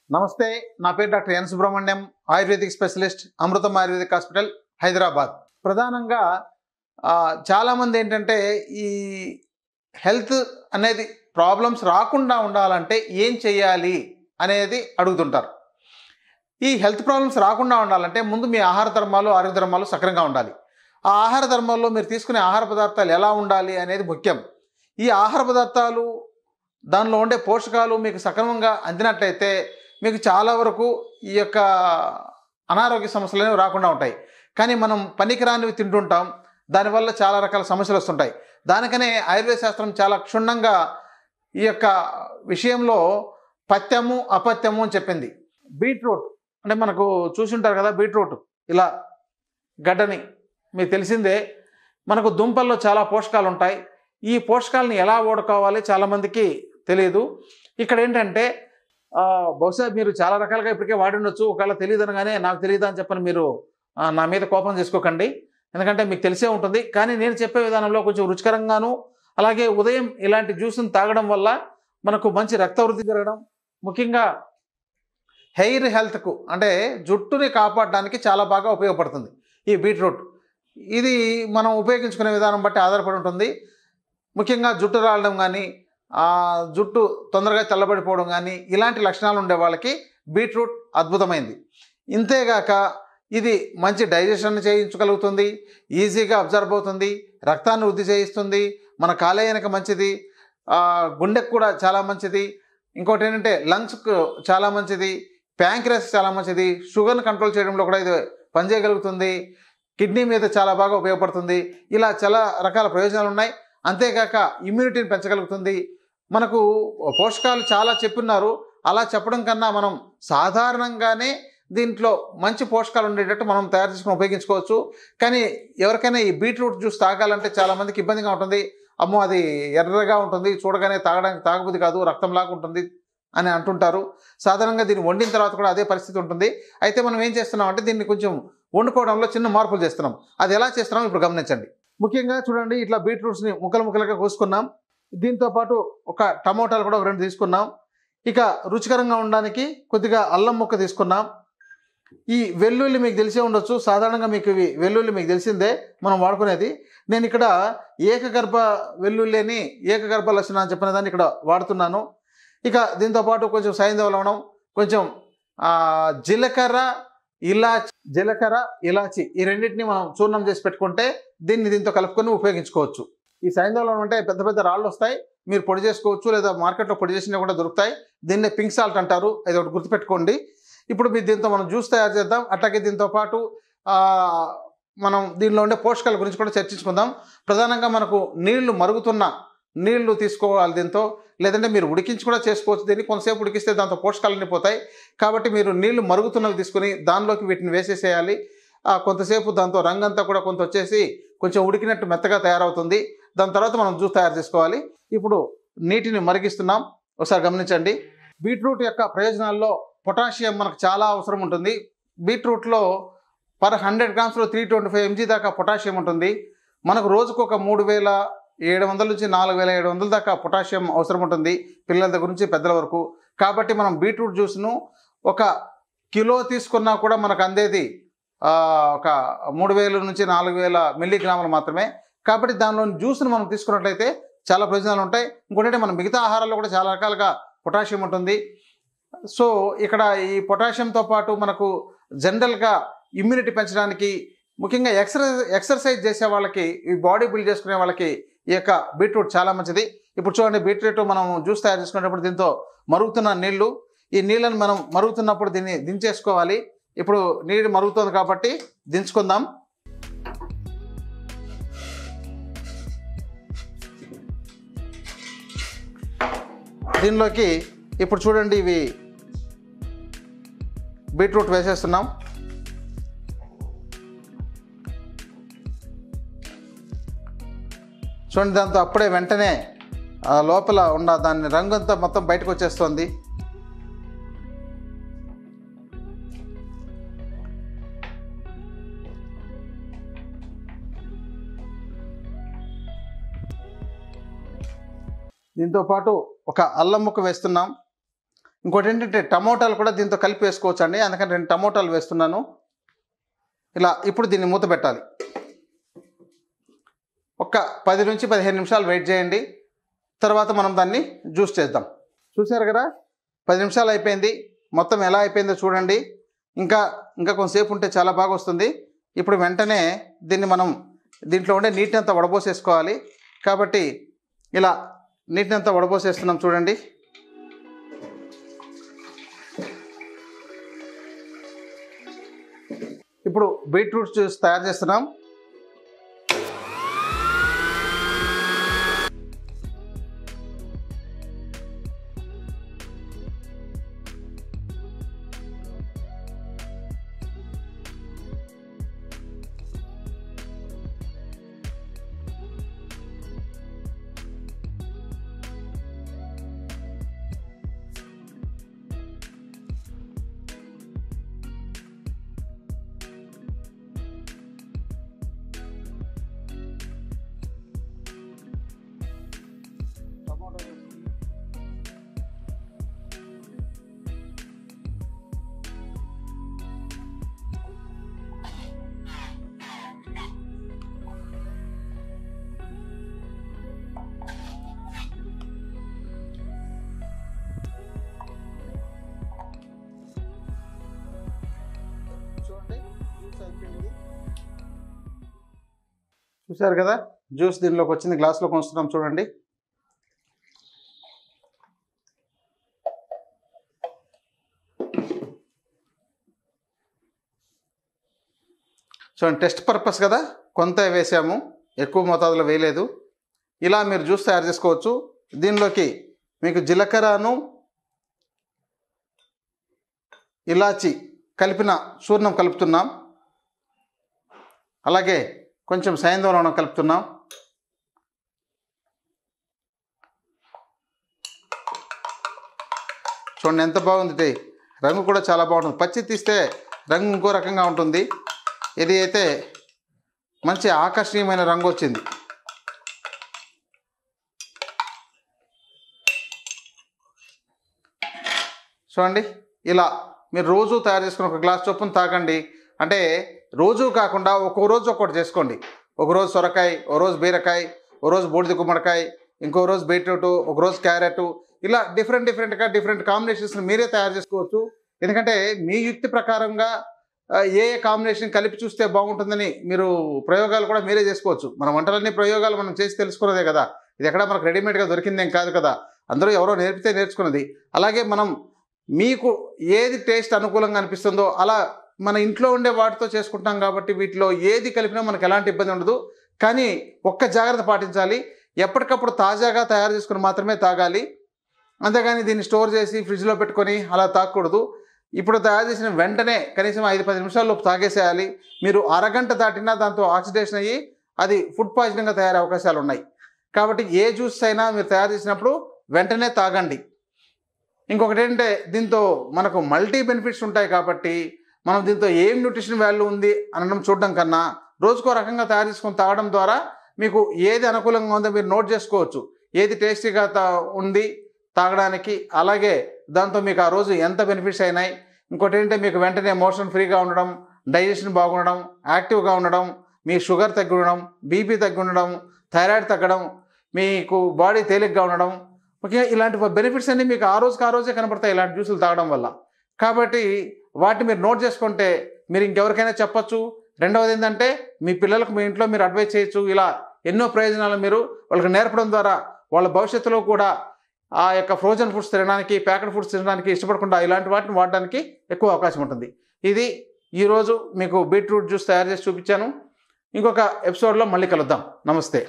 నమస్తే, నా పేరు doctor N Subrahmanyam, Ayurvedic specialist, Amrutham Ayurvedic hospital, Hyderabad. ప్రధానంగా చాలామంది ఏంటంటే ఈ హెల్త్ అనేది ప్రాబ్లమ్స్ రాకుండా ఉండాలంటే ఏం చేయాలి అనేది అడుగుతుంటారు. ఈ హెల్త్ ప్రాబ్లమ్స్ రాకుండా ఉండాలంటే ముందు మీ ఆహార ధర్మాలు, ఆరోగ్య ధర్మాలు సక్రమంగా ఉండాలి. ఆ ఆహార ధర్మాల్లో మీరు తీసుకునే ఆహార పదార్థాలు ఎలా ఉండాలి అనేది ముఖ్యం. ఈ ఆహార పదార్థాలు, దానిలో ఉండే పోషకాలు మీకు సక్రమంగా అందినట్లయితే మీకు చాలా వరకు ఈ యొక్క అనారోగ్య సమస్యలు అనేవి రాకుండా ఉంటాయి. కానీ మనం పనికిరానివి తింటుంటాం, దానివల్ల చాలా రకాల సమస్యలు వస్తుంటాయి. దానికనే ఆయుర్వేద శాస్త్రం చాలా క్షుణ్ణంగా ఈ యొక్క విషయంలో పథ్యము అపథ్యము అని చెప్పింది. బీట్రూట్ అంటే మనకు చూసి ఉంటారు కదా, బీట్రూట్ ఇలా గడ్డని మీకు తెలిసిందే. మనకు దుంపల్లో చాలా పోషకాలు ఉంటాయి. ఈ పోషకాలను ఎలా వాడుకోవాలి చాలామందికి తెలియదు. ఇక్కడ ఏంటంటే బహుశా మీరు చాలా రకాలుగా ఇప్పటికే వాడి ఉండొచ్చు. ఒకవేళ తెలియదు అనగానే నాకు తెలియదు అని చెప్పని మీరు నా మీద కోపం చేసుకోకండి, ఎందుకంటే మీకు తెలిసే ఉంటుంది. కానీ నేను చెప్పే విధానంలో కొంచెం రుచికరంగాను, అలాగే ఉదయం ఇలాంటి జ్యూస్ని తాగడం వల్ల మనకు మంచి రక్త వృద్ధి జరగడం, ముఖ్యంగా హెయిర్ హెల్త్కు అంటే జుట్టుని కాపాడడానికి చాలా బాగా ఉపయోగపడుతుంది ఈ బీట్రూట్. ఇది మనం ఉపయోగించుకునే విధానం బట్టి ఆధారపడి ఉంటుంది. ముఖ్యంగా జుట్టు రాలడం కానీ, జుట్టు తొందరగా తెల్లబడిపోవడం కానీ, ఇలాంటి లక్షణాలు ఉండే వాళ్ళకి బీట్రూట్ అద్భుతమైంది. ఇంతేగాక ఇది మంచి డైజెషన్ చేయించగలుగుతుంది, ఈజీగా అబ్జర్వ్ అవుతుంది, రక్తాన్ని వృద్ధి చేయిస్తుంది, మన కాలేయానికి మంచిది, గుండెకు కూడా చాలా మంచిది. ఇంకోటి ఏంటంటే లంగ్స్కు చాలా మంచిది, ప్యాంక్రస్ చాలా మంచిది, షుగర్ని కంట్రోల్ చేయడంలో కూడా ఇది పనిచేయగలుగుతుంది, కిడ్నీ మీద చాలా బాగా ఉపయోగపడుతుంది. ఇలా చాలా రకాల ప్రయోజనాలు ఉన్నాయి. అంతేకాక ఇమ్యూనిటీని పెంచగలుగుతుంది. మనకు పోషకాలు చాలా చెప్పున్నారు. అలా చెప్పడం కన్నా మనం సాధారణంగానే దీంట్లో మంచి పోషకాలు ఉండేటట్టు మనం తయారు చేసుకుని ఉపయోగించుకోవచ్చు. కానీ ఎవరికైనా ఈ బీట్రూట్ జ్యూస్ తాగాలంటే చాలామందికి ఇబ్బందిగా ఉంటుంది. అమ్మో, అది ఎర్రగా ఉంటుంది, చూడగానే తాగబుద్ధి కాదు, రక్తంలాగా ఉంటుంది అని అంటుంటారు. సాధారణంగా దీన్ని వండిన తర్వాత కూడా అదే పరిస్థితి ఉంటుంది. అయితే మనం ఏం చేస్తున్నాం అంటే దీన్ని కొంచెం వండుకోవడంలో చిన్న మార్పులు చేస్తున్నాం. అది ఎలా చేస్తున్నాం ఇప్పుడు గమనించండి. ముఖ్యంగా చూడండి, ఇట్లా బీట్రూట్స్ని ముక్కలుగా కోసుకున్నాం. దీంతో పాటు ఒక టమోటాలు కూడా 2 తీసుకున్నాం. ఇక రుచికరంగా ఉండడానికి కొద్దిగా అల్లం ముక్క తీసుకున్నాం. ఈ వెల్లుల్లి మీకు తెలిసే ఉండొచ్చు, సాధారణంగా మీకు ఇవి వెల్లుల్లి మీకు తెలిసిందే మనం వాడుకునేది. నేను ఇక్కడ ఏకగర్భ వెల్లుల్లి అని, ఏకగర్భ లక్షణ అని చెప్పిన దాన్ని ఇక్కడ వాడుతున్నాను. ఇక దీంతో పాటు కొంచెం సైంధవ లవణం, కొంచెం జీలకర్ర ఇలాచి ఈ రెండింటిని మనం చూర్ణం చేసి పెట్టుకుంటే దీంతో కలుపుకొని ఉపయోగించుకోవచ్చు. ఈ సైంధవ లవణం అంటే పెద్ద పెద్ద రాళ్ళు వస్తాయి, మీరు పొడి చేసుకోవచ్చు, లేదా మార్కెట్లో పొడి చేసినవి కూడా దొరుకుతాయి. దీన్నే పింక్ సాల్ట్ అంటారు, అది ఒకటి గుర్తుపెట్టుకోండి. ఇప్పుడు మీరు దీంతో మనం జ్యూస్ తయారు చేద్దాం. అట్లాగే దీంతో పాటు మనం దీనిలో ఉండే పోషకాల గురించి కూడా చర్చించుకుందాం. ప్రధానంగా మనకు మరుగుతున్న నీళ్లు తీసుకోవాలి దీంతో, లేదంటే మీరు ఉడికించి కూడా చేసుకోవచ్చు. దీన్ని కొంతసేపు ఉడికిస్తే దాంతో పోషకాలన్నీ పోతాయి. కాబట్టి మీరు నీళ్లు మరుగుతున్నవి తీసుకుని దానిలోకి వీటిని వేసేసేయాలి. కొంతసేపు దాంతో రంగంతా కూడా కొంత వచ్చేసి కొంచెం ఉడికినట్టు మెత్తగా తయారవుతుంది. దాని తర్వాత మనం జ్యూస్ తయారు చేసుకోవాలి. ఇప్పుడు నీటిని మరిగిస్తున్నాం, ఒకసారి గమనించండి. బీట్రూట్ యొక్క ప్రయోజనాల్లో పొటాషియం మనకు చాలా అవసరం ఉంటుంది. బీట్రూట్లో పర్ 100 గ్రామ్స్లో 325 mg దాకా పొటాషియం ఉంటుంది. మనకు రోజుకు ఒక 3700 నుంచి 4700 దాకా పొటాషియం అవసరం ఉంటుంది, పిల్లల దగ్గర నుంచి పెద్దల వరకు. కాబట్టి మనం బీట్రూట్ జ్యూస్ను 1 కిలో తీసుకున్నా కూడా మనకు అందేది ఒక 3000 నుంచి 4000 మిల్లీగ్రాములు మాత్రమే. కాబట్టి దానిలోని జ్యూస్ను మనం తీసుకున్నట్లయితే చాలా ప్రయోజనాలు ఉంటాయి. ఇంకోటి మన మిగతా ఆహారాల్లో కూడా చాలా రకాలుగా పొటాషియం ఉంటుంది. సో ఇక్కడ ఈ పొటాషియంతో పాటు మనకు జనరల్గా ఇమ్యూనిటీ పెంచడానికి, ముఖ్యంగా ఎక్సర్సైజ్ చేసే వాళ్ళకి, ఈ బాడీ బిల్డ్ చేసుకునే వాళ్ళకి ఈ యొక్క బీట్రూట్ చాలా మంచిది. ఇప్పుడు చూడండి, బీట్రూట్ మనం జ్యూస్ తయారు చేసుకునేటప్పుడు దీంతో మరుగుతున్న నీళ్లు, ఈ నీళ్ళని మనం మరుగుతున్నప్పుడు దీన్ని దించేసుకోవాలి. ఇప్పుడు నీరు మరుగుతుంది కాబట్టి దించుకుందాం. దీనిలోకి ఇప్పుడు చూడండి, ఇవి బీట్రూట్ వేసేస్తున్నాం. చూడండి, దాంతో అప్పుడే వెంటనే లోపల ఉన్న దాని రంగు అంతా మొత్తం బయటకు వచ్చేస్తుంది. దీంతో పాటు ఒక అల్లం ముక్క వేస్తున్నాం. ఇంకోటి ఏంటంటే టమోటాలు కూడా దీంతో కలిపి వేసుకోవచ్చు అండి. అందుకని 2 టమోటాలు వేస్తున్నాను. ఇలా ఇప్పుడు దీన్ని మూత పెట్టాలి. ఒక 10 నుంచి 15 నిమిషాలు వెయిట్ చేయండి. తర్వాత మనం దాన్ని జ్యూస్ చేద్దాం. చూసారు కదా, 10 నిమిషాలు అయిపోయింది. మొత్తం ఎలా అయిపోయిందో చూడండి. ఇంకా కొంతసేపు ఉంటే చాలా బాగా వస్తుంది. ఇప్పుడు వెంటనే దీన్ని మనం దీంట్లో ఉండే నీటిని అంతా వడబోసేసుకోవాలి. కాబట్టి ఇలా నీటిని అంతా వడబోసేస్తున్నాం చూడండి. ఇప్పుడు బీట్రూట్ జ్యూస్ తయారు చేస్తున్నాం. చూసారు కదా, జ్యూస్ దీనిలోకి వచ్చింది. గ్లాస్లో కొంచుతున్నాం చూడండి. చూడండి, టెస్ట్ పర్పస్ కదా కొంత వేసాము, ఎక్కువ మోతాదులో వేయలేదు. ఇలా మీరు జ్యూస్ తయారు చేసుకోవచ్చు. దీనిలోకి మీకు జీలకర్రను ఇలాచి కలిపిన చూర్ణం కలుపుతున్నాం. అలాగే కొంచెం సైంధవ కలుపుతున్నాం. చూడండి ఎంత బాగుంది. రంగు కూడా చాలా బాగుంటుంది. పచ్చి తీస్తే రంగు ఇంకో రకంగా ఉంటుంది. ఇది అయితే మంచి ఆకర్షణీయమైన రంగు వచ్చింది. చూడండి, ఇలా మీరు రోజు తయారు చేసుకుని ఒక గ్లాస్ చొప్పున తాగండి. అంటే రోజు కాకుండా ఒక్కో రోజు ఒక్కటి చేసుకోండి. ఒకరోజు సొరకాయ, ఓ రోజు బీరకాయ, ఓ రోజు బూడిద గుమ్మడికాయ, ఇంకో రోజు బీట్రూట్, ఒకరోజు క్యారెట్, ఇలా డిఫరెంట్గా డిఫరెంట్ కాంబినేషన్స్ మీరే తయారు చేసుకోవచ్చు. ఎందుకంటే మీ యుక్తి ప్రకారంగా ఏ కాంబినేషన్ కలిపి చూస్తే బాగుంటుందని మీరు ప్రయోగాలు కూడా మీరే చేసుకోవచ్చు. మన వంటలన్నీ ప్రయోగాలు మనం చేసి తెలుసుకున్నదే కదా. ఇది ఎక్కడ మనకు రెడీమేడ్గా దొరికిందేం కాదు కదా. అందరూ ఎవరో నేర్పితే నేర్చుకున్నది. అలాగే మనం మీకు ఏది టేస్ట్ అనుకూలంగా అనిపిస్తుందో అలా మన ఇంట్లో ఉండే వాటితో చేసుకుంటాం. కాబట్టి వీటిలో ఏది కలిపినా మనకు ఎలాంటి ఇబ్బంది ఉండదు. కానీ ఒక్క జాగ్రత్త పాటించాలి, ఎప్పటికప్పుడు తాజాగా తయారు చేసుకుని మాత్రమే తాగాలి. అంతేగాని దీన్ని స్టోర్ చేసి ఫ్రిడ్జ్లో పెట్టుకొని అలా తాగకూడదు. ఇప్పుడు తయారు చేసిన వెంటనే కనీసం 5-10 నిమిషాల్లోపు తాగేసేయాలి. మీరు అరగంట దాటినా దాంతో ఆక్సిడేషన్ అయ్యి అది ఫుడ్ పాయిజనింగ్గా తయారయ్యే అవకాశాలు ఉన్నాయి. కాబట్టి ఏ జ్యూస్ అయినా మీరు తయారు చేసినప్పుడు వెంటనే తాగండి. ఇంకొకటి ఏంటంటే దీంతో మనకు మల్టీ బెనిఫిట్స్ ఉంటాయి. కాబట్టి మనం దీంతో ఏం న్యూట్రిషన్ వాల్యూ ఉంది అనడం చూడడం కన్నా రోజుకో రకంగా తయారు చేసుకొని తాగడం ద్వారా మీకు ఏది అనుకూలంగా ఉందో మీరు నోట్ చేసుకోవచ్చు. ఏది టేస్టీగా ఉంది తాగడానికి, అలాగే దాంతో మీకు ఆ రోజు ఎంత బెనిఫిట్స్ అయినాయి. ఇంకోటి ఏంటంటే మీకు వెంటనే మోషన్ ఫ్రీగా ఉండడం, డైజెషన్ బాగుండడం, యాక్టివ్గా ఉండడం, మీ షుగర్ తగ్గి ఉండడం, బీపీ తగ్గి ఉండడం, థైరాయిడ్ తగ్గడం, మీకు బాడీ తేలిగ్గా ఉండడం, ఓకే, ఇలాంటి బెనిఫిట్స్ అన్నీ మీకు ఆ రోజే కనపడతాయి ఇలాంటి జ్యూసులు తాగడం వల్ల. కాబట్టి వాటిని మీరు నోట్ చేసుకుంటే మీరు ఇంకెవరికైనా చెప్పచ్చు. రెండవది ఏంటంటే మీ పిల్లలకు మీ ఇంట్లో మీరు అడ్వైస్ చేయొచ్చు. ఇలా ఎన్నో ప్రయోజనాలు మీరు వాళ్ళకి నేర్పడం ద్వారా వాళ్ళ భవిష్యత్తులో కూడా ఆ యొక్క ఫ్రోజన్ ఫుడ్స్ తినడానికి, ప్యాకెట్ ఫుడ్స్ తినడానికి ఇష్టపడకుండా ఇలాంటి వాటిని వాడడానికి ఎక్కువ అవకాశం ఉంటుంది. ఇది ఈరోజు మీకు బీట్రూట్ జ్యూస్ తయారు చేసి చూపించాను. ఇంకొక ఎపిసోడ్లో మళ్ళీ కలుద్దాం. నమస్తే.